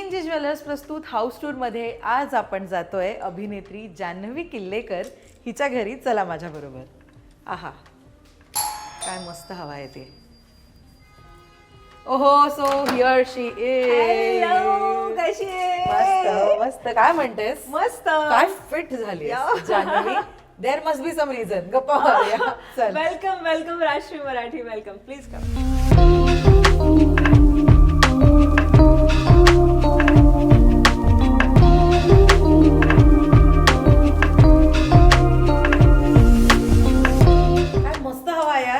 PNG jewellers प्रस्तुत house tour मध्ये आज आपण जातोय अभिनेत्री जान्हवी किल्लेकर हिच्या घरी. चला माझ्या बरोबर. आहा, काय मस्त हवा आहे ते. ओहो, so here she is. Hello, कशी आहे? मस्त मस्त. काय म्हणतेस? मस्त. काय फिट झाली Janhavi. There must be some reason. गप्पा मारूया. चल. वेलकम वेलकम राष्ट्रीय मराठी. Welcome, please come.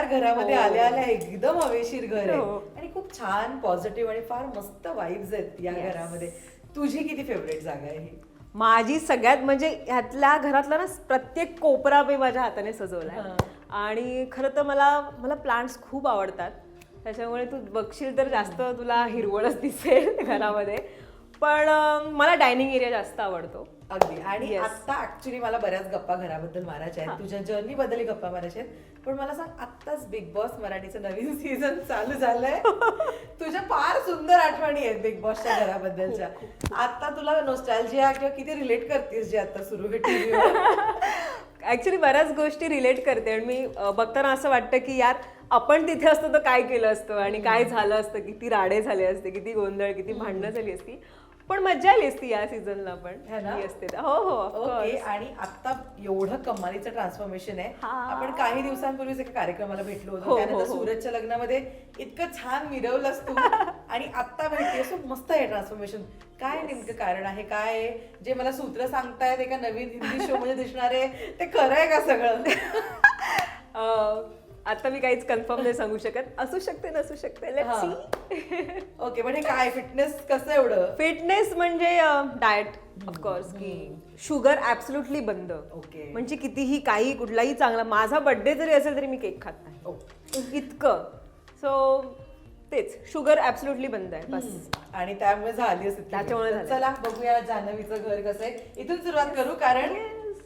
घरामध्ये आल्या आल्या एकदम हवेशीर घर आहे हो. आणि खूप छान पॉझिटिव्ह आणि फार मस्त वाईब्स आहेत या घरामध्ये. तुझी किती फेवरेट जागा आहे ही? माझी सगळ्यात म्हणजे ह्यातल्या घरातला ना प्रत्येक कोपरा मी माझ्या हाताने सजवलाय. आणि खरं तर मला प्लांट्स खूप आवडतात, त्याच्यामुळे तू बघशील तर जास्त तुला हिरवळच दिसेल घरामध्ये. पण मला डायनिंग एरिया जास्त आवडतो. अगदी. आणि आता ऍक्च्युली मला बऱ्याच गप्पा घराबद्दल मारायच्या आहेत, तुझ्या जर्नी बद्दल गप्पा मारायच्या आहेत. पण मला सांग, आत्ताच बिग बॉस मराठीचं नवीन सीझन चालू झालंय. तुझ्या फार सुंदर आठवणी आहेत बिग बॉसच्या घराबद्दलच्या. आता तुला नॉस्टॅल्जिया किंवा किती रिलेट करतेस जे आता सुरू आहे टीव्हीवर? ऍक्च्युली बऱ्याच गोष्टी रिलेट करते आणि मी बघताना असं वाटतं की यार आपण तिथे असतो तर काय केलं असतं आणि काय झालं असतं, किती राडे झाले असते, किती गोंधळ, किती भांडणं झाली असती. पण मजा आली असती या सीझनला पण असते. हो हो. ओके. आणि आता एवढं कमालीचं ट्रान्सफॉर्मेशन आहे. आपण काही दिवसांपूर्वीच एका कार्यक्रमाला भेटलो होतो, त्यानंतर सूरजच्या लग्नामध्ये इतकं छान मिरवलंस तू आणि आता भेटतेस. मस्त आहे ट्रान्सफॉर्मेशन. काय नेमकं कारण आहे? काय आहे जे मला सूत्र सांगतायत एका नवीन हिंदी शो मध्ये दिसणार आहे ते खरं आहे का सगळं? आता मी काहीच कन्फर्म नाही सांगू शकत. असू शकते, नसू शकते. Let's see. ओके. पण हे काय फिटनेस कसं एवढं? फिटनेस म्हणजे डाएट ऑफकोर्स, की शुगर ऍब्सोल्युटली बंद. ओके. म्हणजे कितीही काही कुठलाही चांगला, माझा बर्थडे जरी असेल तरी मी केक खात नाही इतकं. सो तेच, शुगर ऍब्सोल्युटली बंद आहे बस. आणि त्यामुळे झाली असते. त्याच्यामुळे झालं. चला बघूया जान्हवीचं घर कसं आहे. इथून सुरुवात करू, कारण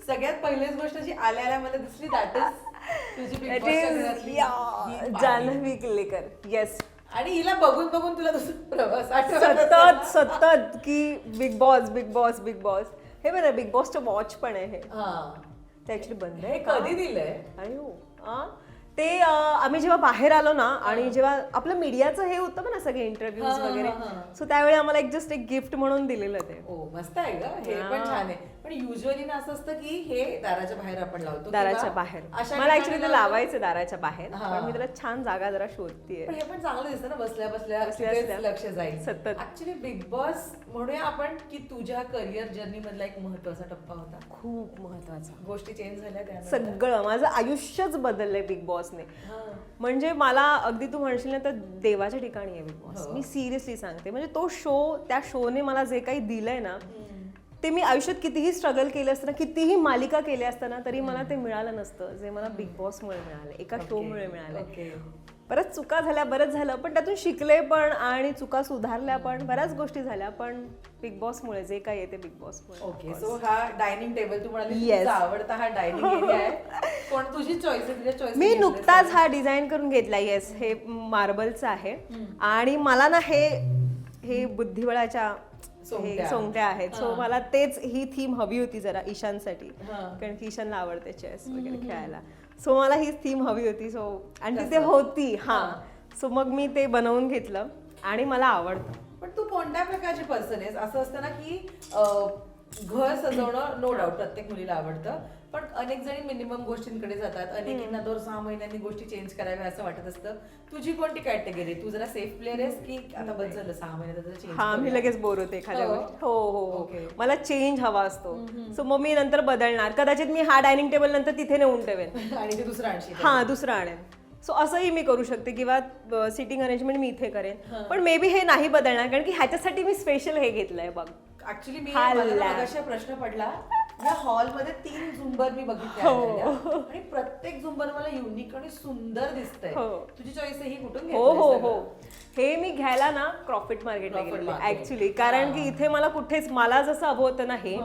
सगळ्यात पहिलीच गोष्ट जी आल्या मला दिसली दॅट इज तुझी बिग बॉसच्या घरातली जान्हवी किल्लेकर. येस. आणि हिला बघून बघून तुला दुसरा प्रवास सतत सतत की big boss big boss big boss. हे बरं, बिग बॉसचं वॉच पण आहे. ते ऍक्च्युली बंद आहे. कधी दिलंय? आणि ते आम्ही जेव्हा बाहेर आलो ना आणि जेव्हा आपलं मीडियाचं हे होतं ना सगळे इंटरव्ह्यूज वगैरे, सो त्यावेळी आम्हाला जस्ट एक गिफ्ट म्हणून दिलेलं ते. ओ मस्त आहे ग. हे पण छान आहे. पण युजली ना असं असतं की हे दाराच्या बाहेर आपण लावतो. दाराच्या बाहेर मला ऍक्च्युली ते लावायचं दाराच्या बाहेर, पण मी त्याला छान जागा जरा शोधतीये. पण हे पण चांगलं दिसतं ना, बसल्या बसल्या लक्ष जाईल सतत. ऍक्च्युली बिग बॉस म्हणूया आपण की तुझ्या करिअर जर्नी मधला एक महत्वाचा टप्पा होता. खूप महत्वाचा. गोष्टी चेंज झाल्या त्यानंतर सगळं माझं आयुष्यच बदललंय बिग बॉसने. म्हणजे मला अगदी तू म्हणशील ना तर देवाच्या ठिकाणी आहे बिग बॉस. मी सिरियसली सांगते. म्हणजे तो शो, त्या शोने मला जे काही दिलंय ना ते मी आयुष्यात कितीही स्ट्रगल केलं असतं ना, कितीही मालिका केल्या असताना तरी मला ते मिळालं नसतं जे मला बिग बॉसमुळे मिळालं, एका शोमुळे मिळालं. बऱ्याच चुका झाल्या, बरंच झालं, पण त्यातून शिकले पण आणि चुका सुधारल्या पण, बऱ्याच गोष्टी झाल्या. पण बिग बॉसमुळे जे काही येते बिग बॉसमुळे. ओके. सो हा डायनिंग टेबल तू म्हणाली तुझा आवडता हा डायनिंग एरिया आहे. पण तुझी चॉईस आहे, तुझ्या चॉईस. मी नुकताच हा डिझाईन करून घेतला. येस, हे मार्बलचं आहे. आणि मला ना हे बुद्धिबळाच्या सोंगट्या आहेत. सो मला तेच ही थीम हवी होती जरा ईशानसाठी, कारण की ईशानला आवडते चेस वगैरे खेळायला. सो मला ही थीम हवी होती. सो आणि तिथे होती. सो मग मी ते बनवून घेतलं आणि मला आवडतं. पण तू कोणत्या प्रकारची पर्सन आहेस? असं असतं ना की घर सजवणं नो डाऊट प्रत्येक मुलीला आवडतं, पण अनेक जणी मिनिमम गोष्टींकडे जातात. अनेकींना दर 6 महिन्यांनी गोष्टी चेंज कराव्या असं वाटत असतं. तुझी कोणती कॅटेगरी? तू जरा सेफ प्लेअर आहेस की आता बस झालं 6 महिन्यात मी लगेच बोर होते एखाद्या गोष्टी. हो, मला चेंज हवा असतो. सो मग मी नंतर बदलणार. कदाचित मी हा डायनिंग टेबल नंतर तिथे नेऊन ठेवेन आणि ते दुसरं आणशील. दुसरं आणेन. सो असंही मी करू शकते किंवा सिटिंग अरेंजमेंट मी इथे करेन. पण मे बी हे नाही बदलणार, कारण की ह्याच्यासाठी मी स्पेशल हे घेतलंय बघ. ऍक्च्युली मला प्रश्न पडला, या हॉलमध्ये 3 झुंबर मी बघितले आणि प्रत्येक झुंबर मला युनिक आणि सुंदर दिसतंय. तुझी चॉईस ही कुठून घेतलीस? हे मी घ्यायला ना क्रॉफिट मार्केटला गेले ऍक्च्युली, कारण की इथे मला कुठेच, मला जसं हवं होतं ना हे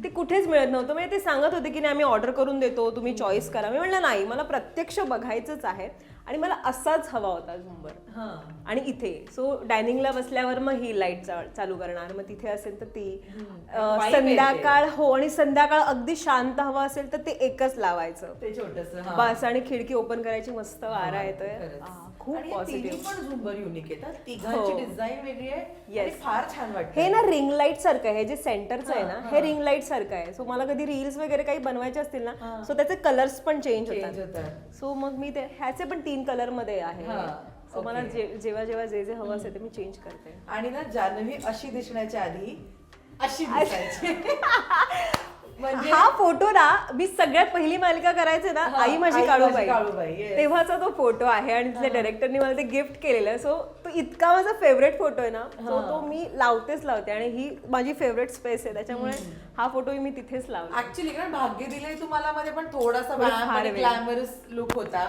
ते कुठेच मिळत नव्हतं. म्हणजे ते सांगत होते की नाही आम्ही ऑर्डर करून देतो, तुम्ही चॉईस करा. मी म्हणलं नाही, मला प्रत्यक्ष बघायचंच आहे आणि मला असाच हवा होता झुंबर. आणि इथे सो डायनिंगला बसल्यावर मग ही लाईट चालू करणार, मग तिथे असेल तर ती संध्याकाळ. हो, आणि संध्याकाळ अगदी शांत हवा असेल तर ते एकच लावायचं ते छोटंसं. बस, आणि खिडकी ओपन करायची, मस्त वारा येतोय. खूप पॉझिटिव्ह. पण झुंबर युनिक येतात, तिघांची डिझाईन वेगळी आहे, फार छान वाटतं. हे ना रिंग लाईट सारखं आहे, जे सेंटरचं आहे ना हे रिंग लाईट सारखं आहे. सो मला कधी रील्स वगैरे काही बनवायचे असतील ना, सो त्याचे कलर्स पण चेंज होतात. सो मग मी ते ह्याचे पण 3 कलर मध्ये आहे. सो मला जेव्हा जेव्हा जे हवं असेल ते मी चेंज करते. आणि ना जान्हवी अशी दिसण्याच्या आधी अशी दिसायची. म्हणजे हा फोटो ना मी सगळ्यात पहिली मालिका करायचे ना, आई माझी काळूबाई, तेव्हाचा तो फोटो आहे. आणि तिथल्या डायरेक्टरनी मला ते गिफ्ट केलेलं. सो तो इतका माझा फेवरेट फोटो आहे ना, तो मी लावते. आणि ही माझी फेवरेट स्पेस आहे, त्याच्यामुळे हा फोटो मी तिथेच लावला. ऍक्च्युली कारण भाग्य दिलंय तुम्हाला मध्ये पण थोडासा ग्लॅमरस लुक होता.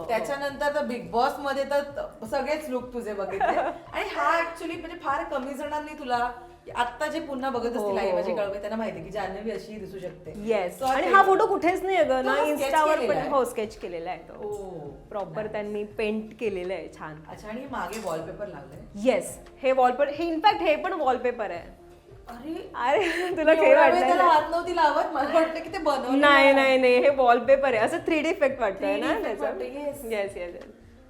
त्याच्यानंतर तर बिग बॉस मध्ये तर सगळेच लुक तुझे बघितले. आणि हा ऍक्च्युली म्हणजे फार कमी जणांनी तुला आता जे पुन्हा बघत असतील आई माझी काळूबाई त्यांना माहिती की जान्हवी अशी दिसू शकते. येस. आणि हा फोटो कुठेच नाही अगं ना, इन्स्टावर पण हो स्केच केलेला आहे तो. प्रॉपर त्यांनी पेंट केलेलं आहे छान. अच्छा. आणि मागे वॉलपेपर लागलाय. येस, हे वॉलपेपर, हे इनफॅक्ट हे पण वॉलपेपर आहे. अरे तुला खेळ वाटलं? हात नव्हती लावत, मला वाटलं की ते बनवलं. नाही, हे वॉलपेपर आहे. असं 3D इफेक्ट वाटतोय ना त्याचा. येस.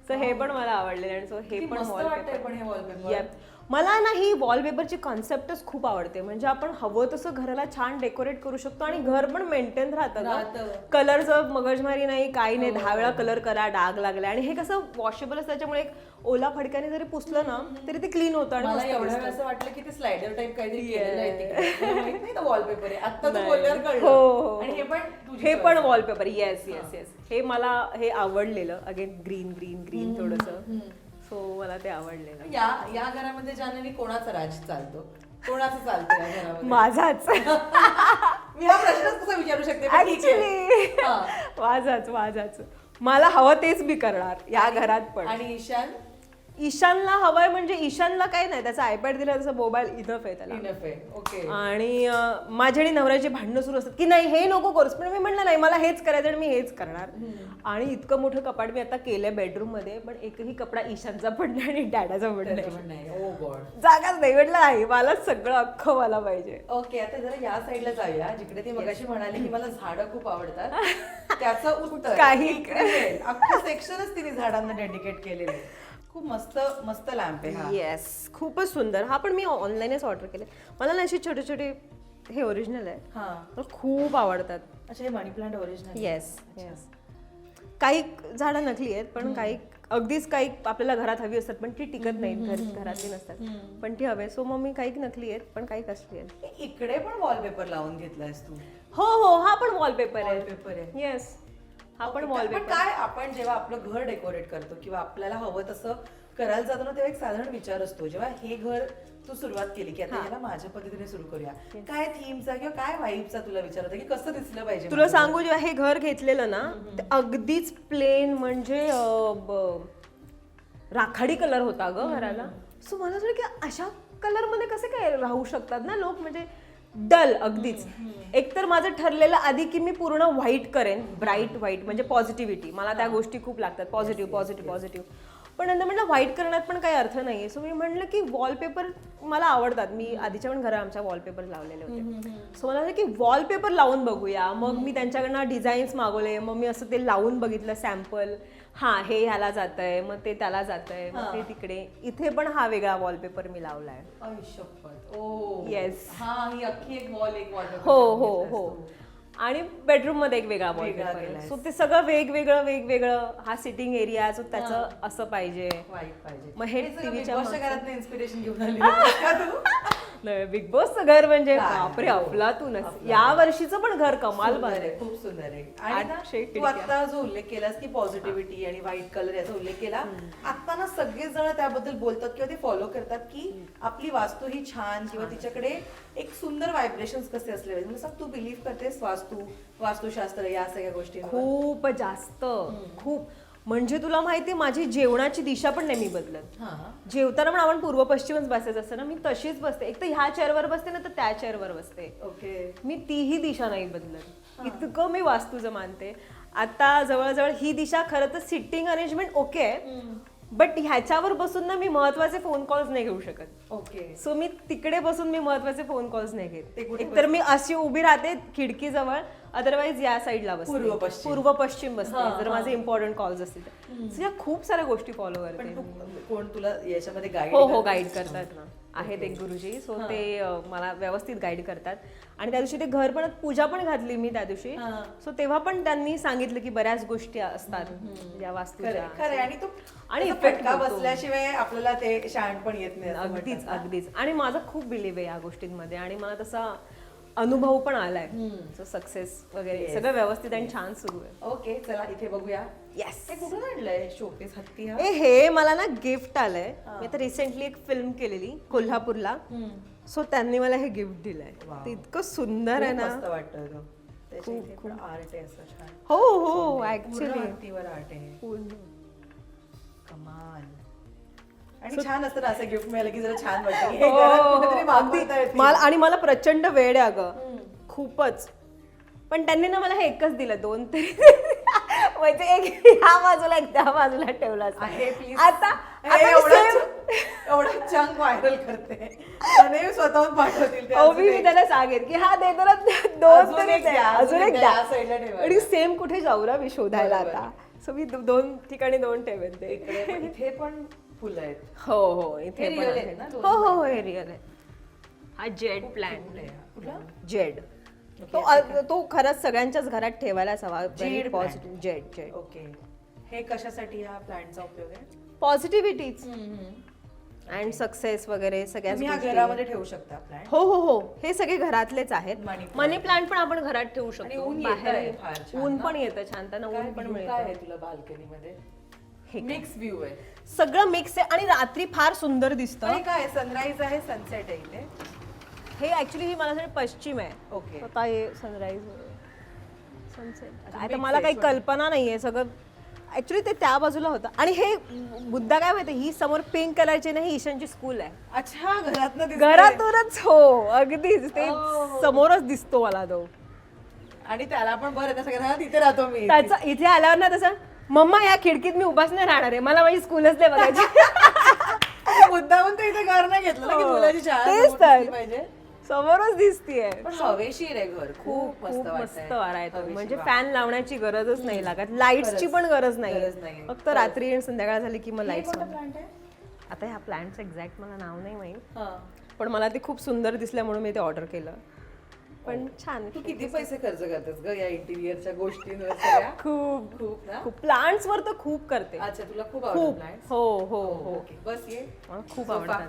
सो हे पण मला आवडलेलं आहे. सो हे पण वॉलपेपर. मला ना ही वॉलपेपरची कॉन्सेप्टच खूप आवडते. म्हणजे आपण हवं तसं घराला छान डेकोरेट करू शकतो आणि घर पण मेंटेन राहतं. कलरचं मगजमारी नाही, काही नाही. 10 वेळा कलर करा, डाग लागला. आणि हे कसं वॉशेबल असतं, त्याच्यामुळे एक ओला फडक्याने जरी पुसलं ना तरी ते क्लीन होतं. आणि असं वाटलं की ते स्लायडर टाइप काहीतरी केलेलं आहे, वॉलपेपर आहे. आता तू बोलल्यावर कळलं. हो. आणि हे पण वॉलपेपर. येस. हे मला हे आवडलेलं. अगेन ग्रीन थोडंसं. सो मला ते आवडलेलं. या घरामध्ये जान्हवी कोणाचा राज चालतो? कोणाचं चालतं या घरामध्ये? माझाच. मी हा प्रश्नच कसा विचारू शकते? माझाच. मला हवं तेच मी करणार या घरात पण. आणि ईशानला हवंय म्हणजे ईशानला काही नाही, त्याचा आयपॅड दिला, त्याचा मोबाईल इनफ आहे त्याला. आणि माझ्या आणि नवऱ्याची भांडणं सुरू असतात की नाही हे नको करूस, पण मी म्हणलं नाही मला हेच करायचं आणि मी हेच करणार. आणि इतकं मोठं कपाट मी आता केलंय बेडरूम मध्ये, पण एकही कपडा ईशानचा पण नाही आणि डॅडाचा पण नाही. जागाच नाही. म्हटलं नाही, मला सगळं अख्खं मला पाहिजे. ओके. आता जरा या साईडला जाऊया जिकडे ती मगाशी म्हणाली की मला झाडं खूप आवडतात. त्याचं उत्तर काही अख्खं सेक्शनच तिने झाडांना डेडिकेट केलेलं आहे. खूप मस्त लॅम्प आहे हा. येस, खूपच सुंदर. हा पण मी ऑनलाईनच ऑर्डर केले. मला ना असे छोटे छोटे, हे ओरिजिनल आहे, मला खूप आवडतात. अच्छा, हे मनी प्लांट ओरिजिनल. येस. काही झाडं नकली आहेत, पण काही अगदीच काही आपल्याला घरात हवी असतात पण ती टिकत नाहीत, घरातली नसतात, पण ती हवे. सो मग मी काही नकली आहेत पण काही कसली आहेत. इकडे पण वॉलपेपर लावून घेतलायस तू? हो, हा पण वॉलपेपर आहे. येस, हा पण वॉलपेपर. काय आपण जेव्हा आपलं घर डेकोरेट करतो किंवा आपल्याला हवं तसं करायला जातो ना, तेव्हा एक साधारण विचार असतो. जेव्हा हे घर तू सुरुवात केली की आता याला माझ्या पद्धतीने सुरू करूया, काय थीमचा किंवा काय वाईबचा तुला विचार होता की कसं दिसलं पाहिजे? तुला सांगू, जेव्हा हे घर घेतलेलं ना ते अगदीच प्लेन म्हणजे राखाडी कलर होता ग घराला. सो मला वाटलं की अशा कलर मध्ये कसे काय राहू शकतात ना लोक, म्हणजे डल अगदीच. एकतर माझं ठरलेलं आधी की मी पूर्ण व्हाईट करेन, ब्राईट व्हाईट, म्हणजे पॉझिटिव्हिटी, मला त्या गोष्टी खूप लागतात. पॉझिटिव्ह. पण नंतर म्हटलं व्हाईट करण्यात पण काही अर्थ नाहीये. सो मी म्हटलं की वॉलपेपर मला आवडतात. मी आधीच्या पण घरा आमच्या वॉलपेपर लावलेले होते. सो मला वाटलं की वॉलपेपर लावून बघूया. मग मी त्यांच्याकडनं डिझाईन्स मागवले, मग मी असं ते लावून बघितलं सॅम्पल. हे ह्याला जातंय, मग ते त्याला जातंय, मग ते तिकडे. इथे पण हा वेगळा वॉलपेपर मी लावलाय. येस. ही अख्खी एक वॉलपेपर. हो. आणि बेडरूम मध्ये एक वेगळा वॉलपेपर. सो ते सगळं वेगवेगळं. हा सिटिंग एरिया, सो त्याचं असं पाहिजे. मग हे टीव्हीच्या घरात इन्स्पिरेशन घेऊन आली. बिग बॉसचं घर म्हणजे बापरे, अफलातूनच. या वर्षीचं पण घर कमाल आहे, खूप सुंदर आहे. आणि तू आता जो उल्लेख केलास की पॉझिटिव्हिटी आणि व्हाईट कलर याचा उल्लेख केला, आता ना सगळेच जण त्याबद्दल बोलतात किंवा ते फॉलो करतात की आपली वास्तू ही छान किंवा तिच्याकडे एक सुंदर व्हायब्रेशन्स कसे असले पाहिजे. म्हणजे तू बिलीव्ह करतेस वास्तुशास्त्र या सगळ्या गोष्टी? खूप जास्त, खूप. म्हणजे तुला माहिती माझी जेवणाची दिशा पण नेहमी बदलत. हा. जेवताना पण आपण पूर्व पश्चिमच बसायचं असतं ना, मी तशीच बसते. एक तर ह्या चेअरवर बसते ना तर त्या चेअरवर बसते. ओके. मी तीही दिशा नाही बदलत. इतकं मी वास्तूचं मानते. आता जवळजवळ ही दिशा खरं तर सिटिंग अरेंजमेंट ओके आहे, बट ह्याच्यावर बसून ना मी महत्वाचे फोन कॉल्स नाही घेऊ शकत. ओके. सो मी तिकडे बसून मी महत्वाचे फोन कॉल्स नाही घेत. ते कुठे एकतर मी अशी उभी राहते खिडकीजवळ, अदरवाईज या साईडला बसते, पूर्व पश्चिम. पूर्व पश्चिम बसते जर माझे इम्पॉर्टंट कॉल्स असतील तर. So या खूप साऱ्या गोष्टी फॉलो पण करते. तू कोण तुला याच्यामध्ये गाईड? हो गाईड करतात ना, आहेत एक गुरुजी. सो ते मला व्यवस्थित गाईड करतात. आणि त्या दिवशी ते घर पण पूजा पण घातली मी त्या दिवशी. सो तेव्हा पण त्यांनी सांगितलं की बऱ्याच गोष्टी असतात या वास्तूच्या. खरं. आणि तो आणि फटका बसल्याशिवाय आपल्याला ते शाण पण येत नाही. अगदीच अगदीच. आणि माझा खूप बिलीव्ह आहे या गोष्टींमध्ये आणि मला तसा अनुभव पण आलाय. सक्सेस वगैरे सगळं व्यवस्थित आणि छान सुरू आहे. ओके, चला इथे बघूया. येस. हे कुठून आणलंय शोपीस हत्ती हा? हे मला ना गिफ्ट आलंय. मी आता रिसेंटली एक फिल्म केलेली कोल्हापूरला, सो त्यांनी मला हे गिफ्ट दिलंय. ते इतकं सुंदर आहे ना, मस्त वाटतं तो. त्याच्या इथे पण आर्ट आहे असं छान. हो हो पूर्ण ऍक्च्युली हत्तीवर आर्ट आहे. कमाल. आणि छान असतं ना असं गिफ्ट मिळालं की जरा छान वाटतं. हे घरात कुठेतरी वापरता येतील. मला आणि मला प्रचंड वेळ आहे अगं, खूपच. पण त्यांनी ना मला हे एकच दिलं, 2 तरी म्हणजे एक ह्या बाजूला एक त्या बाजूला ठेवला आहे. प्लीज आता एवढा चंक व्हायरल करते आणि स्वतःहून पाठवतील ते. मी त्याला सांगेन की हा दे जरा 2 अजून तरी एक द्या, द्या, अजून एक या द्या. साईडला ठेवा. आणि सेम कुठे जाऊ ना मी शोधायला आता. सो मी 2 ठिकाणी 2 ठेवेन ते. इथे पण फुलं आहेत. हो इथे हे पण real आहे. आहेत ना? हो हे रिअल आहे. हा जेड प्लांट. कुठला? जेड. तो खरंच सगळ्यांच्याच घरात ठेवायलाच हवा. Jade positive. Z okay. हे कशासाठी हा प्लांटचा उपयोग आहे? पॉझिटिव्हिटीच अँड सक्सेस वगैरे सगळ्याच तुम्ही हा गोष्टी. घरामध्ये ठेवू शकता प्लांट. हो हे सगळे घरातलेच आहेत. Money plant. मनी प्लांट पण आपण घरात ठेवू आणि शकतो. ऊन येतंय फार छान ऊन ना? पण येतं छान, त्यांना ऊन पण काय मिळतं. आहे तुला बाल्कनी मध्ये? मिक्स व्ह्यू आहे. सगळं मिक्स आहे आणि रात्री फार सुंदर दिसतं. हे काय सनराईज आहे, सनसेट आहे इथे? हे ऍक्च्युली ही मला पश्चिम आहे. ओके. स्वतः हे सनराईज सनसेट. आता मला काही कल्पना नाहीये. सगळं ऍक्च्युली ते त्या बाजूला होतं. आणि हे मुद्दा काय माहिती, ही समोर पिंक कलरची नाही, ईशानची स्कूल आहे. अच्छा, घरातूनच हो अगदीच ते समोरच दिसतो मला तो. आणि त्याला पण बरं त्या सगळ्यांना तिथे राहतो मी. त्याचा इथे आल्यावर ना तसं, मम्मा या खिडकीत मी उभाच नाही राहणार आहे, मला माझी स्कूलच नाही बघायची. मुद्दामून तर इथे घर नाही घेतलं ना की मुलाची शाळा तेच समोर तर. दिसली पाहिजे. समोरच दिसतीये. पण हवेशीर आहे घर. खूप मस्त मस्त वारा येतो. हवेशीर म्हणजे वारा. फॅन लावण्याची गरजच नाही लागत, लाईट्सची पण गरज गरज नाही. नाहीये. फक्त रात्री आणि संध्याकाळ झाली की मग हे लाईट्स. कोणतं plant आहे? आता ह्या प्लांटचं एक्झॅक्ट मला नाव नाही माहित, हा. पण मला ते खूप सुंदर दिसल्या म्हणून मी ते ऑर्डर केलं. पण छान. तू किती पैसे खर्च करतेस ग या इंटिरियरच्या गोष्टींवर सगळ्या? खूप खूप ना? खूप प्लांट्स वर तर खूप करते. अच्छा, तुला खूप आवडतात खूप. plants? हो ओके, बस ये. मला खूप सोफा. आवडतात.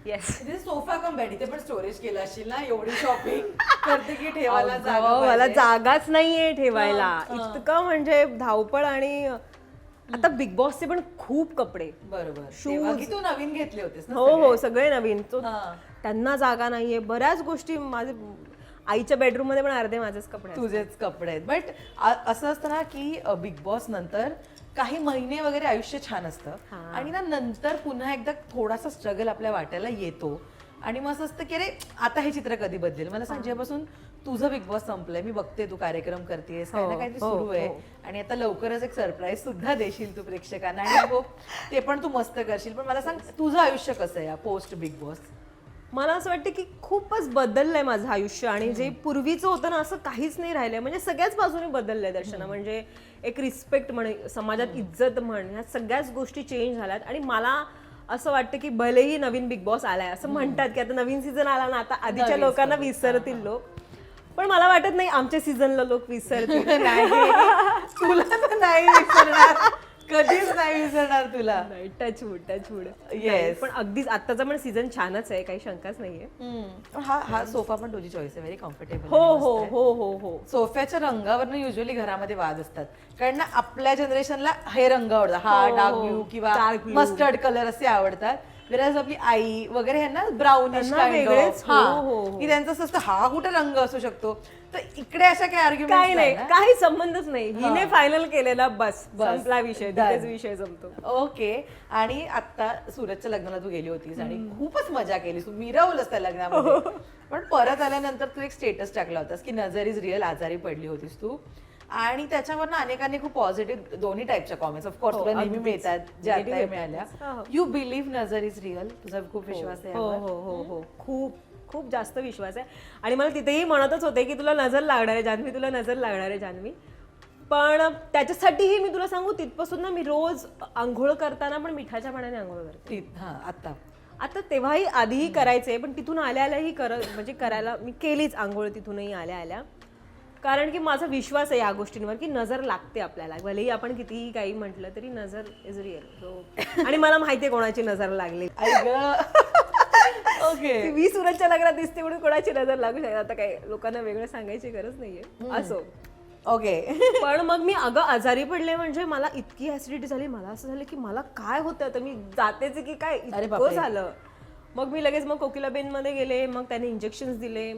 येस. इथे सोफा कम बेड, इथे पण स्टोरेज केलं असेल ना, एवढी शॉपिंग करते की ठेवायला जागा मला पाहिजे. जागाच नाहीये ठेवायला. इतकं म्हणजे धावपळ. आणि आता बिग बॉसचे पण खूप कपडे. बरोबर. Shoes. तेव्हा की तू नवीन घेतले होतेस ना हो सगळे नवीन. तो हा. त्यांना जागा नाहीये. बऱ्याच गोष्टी माझे आईच्या बेडरूम मध्ये पण अर्धे माझेच कपडे आहेत. तुझेच कपडे आहेत. बट असं असतं ना की बिग बॉस नंतर काही महिने वगैरे आयुष्य छान असतं आणि ना नंतर पुन्हा एकदा थोडासा स्ट्रगल आपल्या वाट्याला येतो आणि मग असं असतं की अरे आता हे चित्र कधी बदलेल. मला सांग, जेव्हापासून तुझं बिग बॉस संपलंय, मी बघते तू कार्यक्रम करतेस, काही ना काहीतरी सुरू आहे आणि आता लवकरच एक सरप्राईज सुद्धा देशील तू प्रेक्षकांना आणि हो ते पण तू मस्त करशील. पण मला सांग, तुझं आयुष्य कसं आहे या पोस्ट बिग बॉस? मला असं वाटतं की खूपच बदललंय माझं आयुष्य. आणि जे पूर्वीचं होतं ना असं काहीच नाही राहिलंय. म्हणजे सगळ्याच बाजूने बदललंय दर्शना. म्हणजे एक रिस्पेक्ट म्हण, समाजात इज्जत म्हण, ह्या सगळ्याच गोष्टी चेंज झाल्यात. आणि मला असं वाटतं की भलेही नवीन बिग बॉस आलाय, असं म्हणतात की आता नवीन सीझन आला ना, आता आधीच्या लोकांना विसरतील लोक. पण मला वाटत नाही आमच्या सीझनला लोक विसरतील. तुला तर नाही विसरणार, कधीच नाही विसरणार तुला. टचवूड. Yes. पण अगदीच आत्ताचा पण सीझन छानच आहे, काही शंकाच नाहीये. पण हा सोफा पण तुझी चॉईस आहे, व्हेरी कम्फर्टेबल. हो. सोफ्याच्या रंगावरनं युजली घरामध्ये वाद असतात, कारण ना आपल्या जनरेशनला हे रंग आवडतात, हा डार्क ब्लू किंवा मस्टर्ड कलर असे आवडतात. विराज आपली आई वगैरे ह्यांना ब्राउनिश त्यांना वेगळेच, हो, हो, हो. की त्यांचं असं असतं हा कुठे रंग असू शकतो. तर इकडे अशा काही आर्ग्युमेंट काही नाही, काही संबंधच नाही. हिने फायनल केलेला, बस संपला विषय, तिथेच विषय संपतो. ओके. आणि आता सूरजच्या लग्नाला तू गेली होतीस आणि खूपच मजा केली, तू मिरवलंस त्या लग्नामध्ये. पण परत आल्यानंतर तू एक स्टेटस टाकला होतास की नजर इज रिअल, आजारी पडली होतीस तू. आणि त्याच्यावर अनेकांनी खूप पॉझिटिव्ह दोन्ही टाईपच्या कॉमेंट्स ऑफकोर्स तुला नेहमी मिळतात, जे आता मिळाल्या. यू बिलीव्ह नजर इज रिअल, तुझा खूप विश्वास आहे हो यावर? हो हो हो, खूप खूप जास्त विश्वास आहे. आणि मला तिथेही म्हणतच होते की तुला नजर लागणार आहे जान्हवी, तुला नजर लागणार आहे जान्हवी. पण त्याच्यासाठीही मी तुला सांगू, तिथपासून ना मी रोज आंघोळ करताना पण मिठाच्या पाण्याने आंघोळ करते. आता तेव्हाही आधीही करायचे, पण तिथून आल्या आल्याही म्हणजे करायला मी केलीच आंघोळ तिथूनही आल्या आल्या. कारण की माझा विश्वास आहे या गोष्टींवर की नजर लागते आपल्याला, भलेही आपण कितीही काही म्हटलं तरी नजर इज रिअल. आणि मला माहितीये कोणाची नजर लागली. ओके. मी सूरजच्या लग्नात दिसते म्हणून कोणाची नजर लागू शकते, आता काय लोकांना वेगळं सांगायची गरज नाहीये. असो. ओके. पण मग मी अगं आजारी पडले, म्हणजे मला इतकी ऍसिडिटी झाली, मला असं झालं की मला काय होतं, तर मी जातेच की काय इतकं झालं. मग मी लगेच मग कोकिलाबेन मध्ये गेले, मग त्याने इंजेक्शन दिले.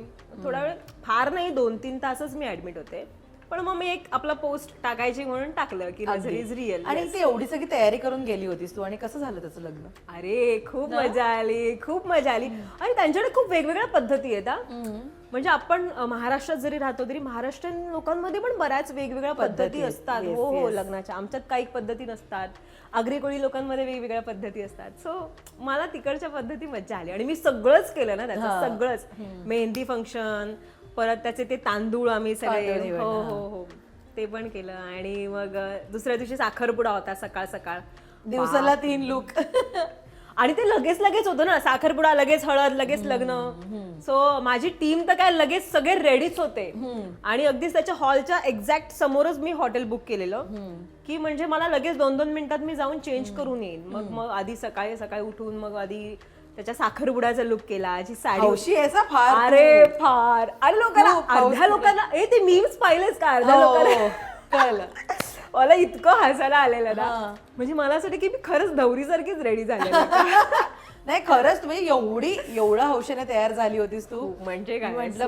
थोडा वेळ, फार नाही 2-3 तासच मी ऍडमिट होते. पण मग मी एक आपला पोस्ट टाकायची म्हणून टाकलं की नजर इज रिअल. आणि ती एवढी सगळी तयारी करून गेली होतीस तू, आणि कसं झालं त्याचं लग्न? अरे खूप मजा आली, खूप मजा आली. आणि त्यांच्याकडे खूप वेगवेगळ्या पद्धती आहेत. म्हणजे आपण महाराष्ट्रात जरी राहतो तरी महाराष्ट्रीयन लोकांमध्ये पण बऱ्याच वेगवेगळ्या पद्धती असतात. हो हो, लग्नाच्या आमच्यात काही पद्धती नसतात, आगरी कोळी लोकांमध्ये वेगवेगळ्या पद्धती असतात. सो मला तिकडच्या पद्धती मजा आली. आणि मी सगळंच केलं ना त्याचं, सगळंच. मेहंदी फंक्शन, परत त्याचे ते तांदूळ आम्ही सगळे, हो हो हो, ते पण केलं. आणि मग दुसऱ्या दिवशी साखरपुडा होता सकाळ सकाळ, दिवसाला 3 लुक. आणि ते लगेच लगेच होतं ना, साखरपुडा लगेच हळद लगेच लग्न. सो माझी टीम तर काय लगेच सगळे रेडीच होते. आणि अगदीच त्याच्या हॉलच्या एक्झॅक्ट समोरच मी हॉटेल बुक केलेलं, की म्हणजे मला लगेच 2-2 मिनिटात मी जाऊन चेंज करून येईन. मग आधी सकाळी सकाळी उठून मग आधी त्याच्या साखरपुड्याचा लुक केला, जी साडी. अरे फार, अरे लोकांना, अर्ध्या लोकांना ते मीम्स पाहिलेच का, अर्ध्या लोकांना मला इतकं हसायला आलेलं ना. म्हणजे मला असं वाटतं की मी खरंच नवरीसारखीच रेडी झाले. नाही खरंच तुम्ही एवढ्या हौशेने तयार झाली होतीस तू, म्हणजे काय म्हटलं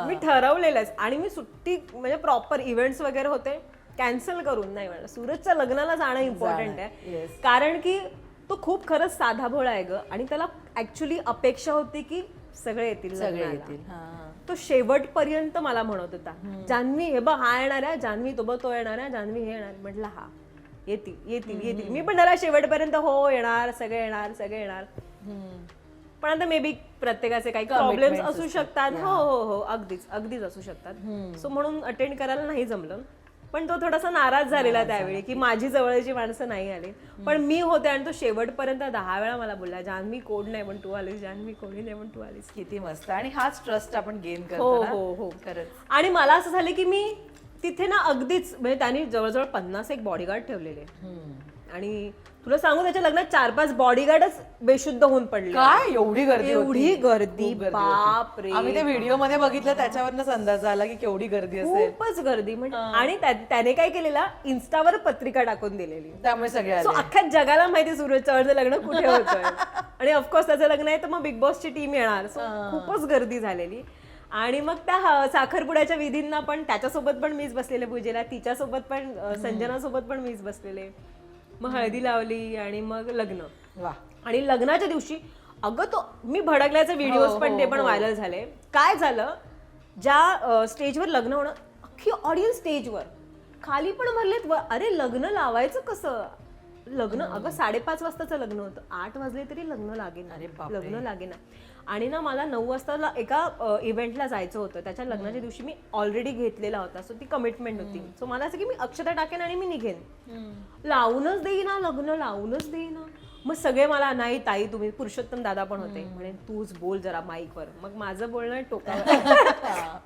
मी ठरवलेलंच. आणि मी सुट्टी म्हणजे प्रॉपर इव्हेंट्स वगैरे होते कॅन्सल करून नाही म्हणलं, सूरजच्या लग्नाला जाणं इम्पॉर्टंट आहे. कारण की तो खूप खरंच साधा भोळा आहे ग, आणि त्याला ऍक्च्युली अपेक्षा होती की सगळे येतील. तो शेवटपर्यंत मला म्हणत होता, जान्हवी हे बघ हा येणार आहे, जान्हवी तो येणार आहे, जान्हवी हे येणार. म्हटलं हा येतील. मी पण त्याला शेवटपर्यंत हो येणार, सगळे येणार. पण आता मे बी प्रत्येकाचे काही प्रॉब्लेम्स असू शकतात. हो हो हो, अगदीच असू शकतात. सो म्हणून अटेंड करायला नाही जमलं. पण तो थोडासा नाराज झालेला त्यावेळी की माझी जवळची माणसं नाही आली. पण मी होते, आणि तो शेवटपर्यंत 10 वेळा मला बोलला, जान्हवी कोण नाही पण तू आलीस, जान्हवी कोणी नाही पण तू आलीस. किती मस्त. आणि हाच ट्रस्ट आपण गेन करतो. हो हो हो, खरंच. आणि मला असं झालं की मी तिथे ना अगदीच, म्हणजे त्यांनी जवळजवळ 50 एक बॉडीगार्ड ठेवलेले. आणि तुला सांगू, त्याच्या लग्नात 4-5 बॉडीगार्डच बेशुद्ध होऊन पडले. काय एवढी गर्दी, बाप रे. आम्ही ते व्हिडिओ मध्ये बघितलं, त्याच्यावरच अंदाज आला की केवढी गर्दी असेल. खूपच गर्दी. म्हणजे आणि त्याने काय केलेला, इन्स्टावर पत्रिका टाकून दिलेली, त्यामुळे सगळे सो अख्ख्या जगाला माहिती सूरजचं लग्न कुठे होतंय. आणि ऑफकोर्स त्याचं लग्न आहे तर मग बिग बॉसची टीम येणार. सो खूपच गर्दी झालेली. आणि मग त्या साखरपुड्याच्या विधींना पण त्याच्यासोबत पण मीच बसलेले पूजेला, तिच्यासोबत पण, संजनासोबत पण मीच बसलेले. मग हळदी लावली आणि मग लग्न. आणि लग्नाच्या दिवशी अगं तो मी भडकल्याचे व्हिडिओज पण ते पण व्हायरल झाले. काय झालं, ज्या स्टेजवर लग्न होणं, अख्खी ऑडियन्स स्टेजवर, खाली पण भरलेत. अरे लग्न लावायचं कसं, लग्न अगं 5:30 वाजताचं लग्न होतं, 8 वाजले तरी लग्न लागेना. आणि ना मला 9 वाजता एका इव्हेंटला जायचं होतं, त्याच्या लग्नाच्या दिवशी मी ऑलरेडी घेतलेला होता. सो ती कमिटमेंट होती. सो मला असं की मी अक्षता टाकेन आणि मी निघेन. लावूनच देईना लग्न, लावूनच देईना. मग सगळे मला, नाही ताई तुम्ही, पुरुषोत्तम दादा पण होते, म्हणे तूच बोल जरा माईकवर. मग माझं बोलणं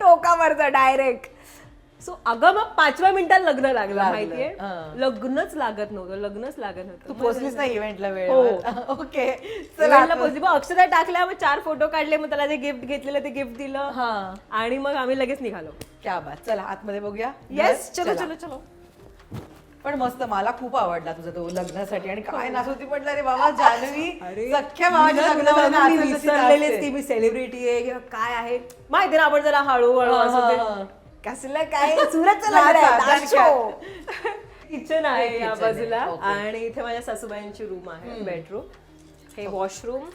टोकावरचं डायरेक्ट. सो अगं मग 5व्या मिनिटात लग्न लागलं, माहितीये. लग्नच लागत नव्हतं. तू पोहोचलीच नाही इव्हेंटला वेळ. ओके, इव्हेंटला पोहोचली. मग अक्षता टाकल्या, मग 4 फोटो काढले, मग त्याला जे गिफ्ट घेतलेलं ते गिफ्ट दिलं. आणि मग आम्ही लगेच निघालो. क्या बात. चला आतमध्ये बघूया. येस, चलो. पण मस्त मला खूप आवडला तुझा तो लग्नासाठी आणि काय नाच होती म्हटलं रे बाबा जान्हवी सख्या भावाच्या लग्नामध्ये नाचेल तशी नाचते. की मी सेलिब्रिटी आहे किंवा काय आहे माहिती ना आपण जरा हळूहळू असं कसलं काय सुरतचं किचन आहे या बाजूला आणि इथे माझ्या सासूबाईंची रूम आहे बेडरूम हे वॉशरूम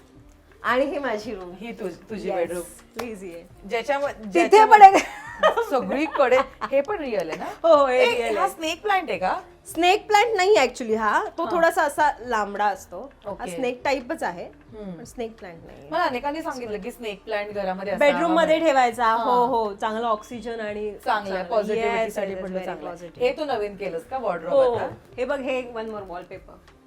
आणि ही माझी रूम ही तुझी बेडरूम प्लीज ये ज्याच्यामध्ये तिथे पण आहे. सगळीकडे हे पण रिअल आहे ना. हो हे ए, real हा आहे. स्नेक प्लांट आहे का. स्नेक प्लांट नाही ऍक्च्युली हा तो थोडासा असा लांबडा असतो हा Okay. स्नेक टाईपच आहे पण स्नेक प्लांट नाही मला अनेकांनी सांगितलं की स्नेक प्लांट घरामध्ये असावा. बेडरूम मध्ये ठेवायचा हो हो चांगलं ऑक्सिजन आणि चांगलं पॉझिटिव्हिटी साठी पण चांगलं आहे. हे तू नवीन केलंस का हो वॉर्डरोब आता. हे बघ हे वन मोर वॉलपेपर